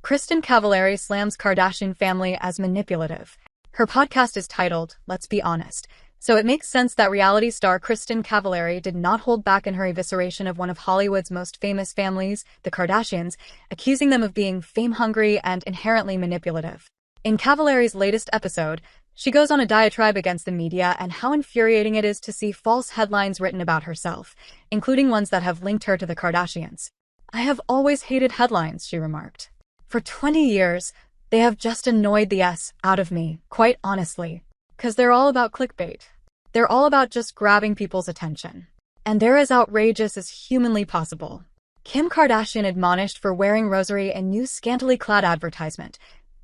Kristin Cavallari slams Kardashian family as manipulative. Her podcast is titled, Let's Be Honest, so it makes sense that reality star Kristin Cavallari did not hold back in her evisceration of one of Hollywood's most famous families, the Kardashians, accusing them of being fame-hungry and inherently manipulative. In Cavallari's latest episode, she goes on a diatribe against the media and how infuriating it is to see false headlines written about herself, including ones that have linked her to the Kardashians. "I have always hated headlines," she remarked. "For 20 years, they have just annoyed the S out of me, quite honestly. 'Cause they're all about clickbait. They're all about just grabbing people's attention. And they're as outrageous as humanly possible." Kim Kardashian admonished for wearing rosary in new scantily clad advertisement.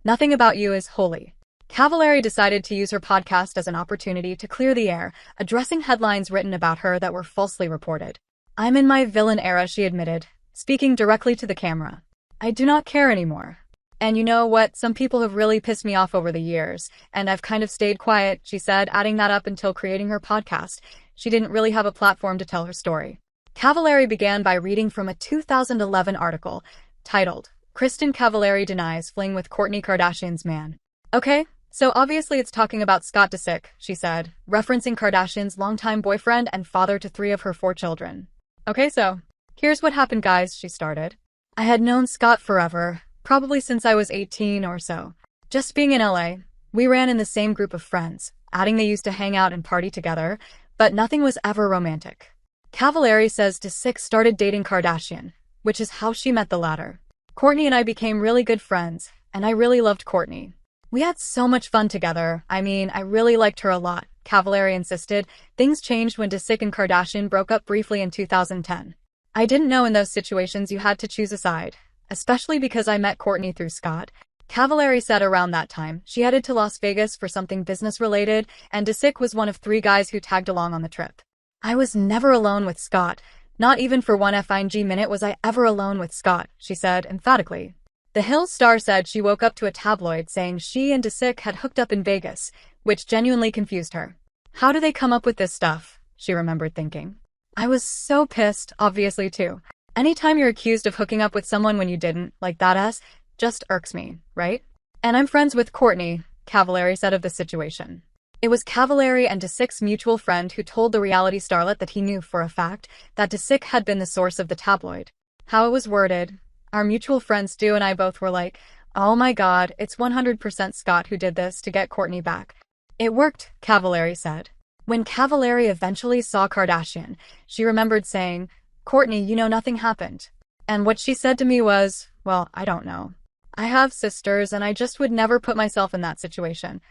"Nothing about you is holy." Cavallari decided to use her podcast as an opportunity to clear the air, addressing headlines written about her that were falsely reported. "I'm in my villain era," she admitted, speaking directly to the camera. "I do not care anymore. And you know what, some people have really pissed me off over the years, and I've kind of stayed quiet," she said, adding that up until creating her podcast. She didn't really have a platform to tell her story. Cavallari began by reading from a 2011 article titled, Kristin Cavallari Denies Fling with Kourtney Kardashian's Man. "Okay, so obviously it's talking about Scott Disick," she said, referencing Kardashian's longtime boyfriend and father to 3 of her 4 children. "Okay, so here's what happened, guys," she started. "I had known Scott forever, probably since I was 18 or so. Just being in LA, we ran in the same group of friends, adding they used to hang out and party together, but nothing was ever romantic." Cavallari says Disick started dating Kardashian, which is how she met the latter. "Kourtney and I became really good friends, and I really loved Kourtney. We had so much fun together. I mean, I really liked her a lot," Cavallari insisted. Things changed when Disick and Kardashian broke up briefly in 2010. "I didn't know in those situations you had to choose a side, especially because I met Kourtney through Scott." Cavallari said around that time, she headed to Las Vegas for something business-related, and Disick was one of 3 guys who tagged along on the trip. "I was never alone with Scott. Not even for one FING minute was I ever alone with Scott," she said emphatically. The Hill star said she woke up to a tabloid saying she and Disick had hooked up in Vegas, which genuinely confused her. "How do they come up with this stuff?" she remembered thinking. "I was so pissed, obviously, too. Anytime you're accused of hooking up with someone when you didn't, like that just irks me, right? And I'm friends with Kourtney," Cavallari said of the situation. It was Cavallari and Disick's mutual friend who told the reality starlet that he knew for a fact that Disick had been the source of the tabloid. How it was worded, "Our mutual friends Stu and I both were like, oh my god, it's 100% Scott who did this to get Kourtney back." "It worked," Cavallari said. When Cavallari eventually saw Kardashian, she remembered saying, "Kourtney, you know nothing happened. And what she said to me was, well, I don't know. I have sisters and I just would never put myself in that situation."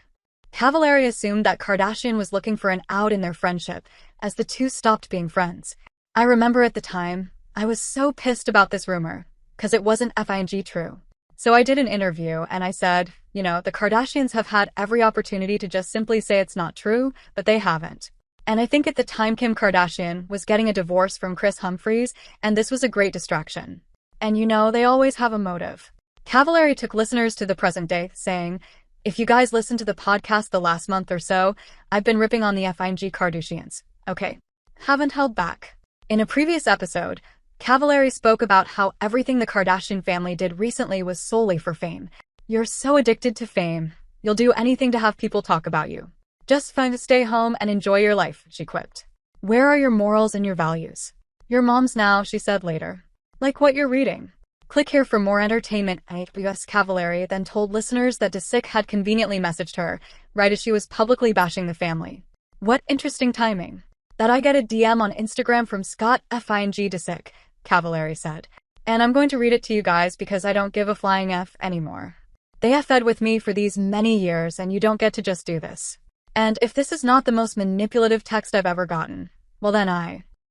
Cavallari assumed that Kardashian was looking for an out in their friendship, as the two stopped being friends. "I remember at the time, I was so pissed about this rumor, 'cause it wasn't FING true. So I did an interview and I said, you know, the Kardashians have had every opportunity to just simply say it's not true, but they haven't. And I think at the time Kim Kardashian was getting a divorce from Kris Humphries, and this was a great distraction. And you know, they always have a motive." Cavallari took listeners to the present day, saying, "If you guys listened to the podcast the last month or so, I've been ripping on the FING Kardashians. Okay. Haven't held back." In a previous episode, Cavallari spoke about how everything the Kardashian family did recently was solely for fame. "You're so addicted to fame. You'll do anything to have people talk about you. Just fun to stay home and enjoy your life," she quipped. "Where are your morals and your values? Your mom's now," she said later. "Like what you're reading." Click here for more entertainment. US Cavallari then told listeners that Disick had conveniently messaged her, right as she was publicly bashing the family. "What interesting timing. That I get a DM on Instagram from Scott FING Disick," Cavallari said. "And I'm going to read it to you guys because I don't give a flying F anymore. They F'd with me for these many years and you don't get to just do this. And if this is not the most manipulative text I've ever gotten, well then I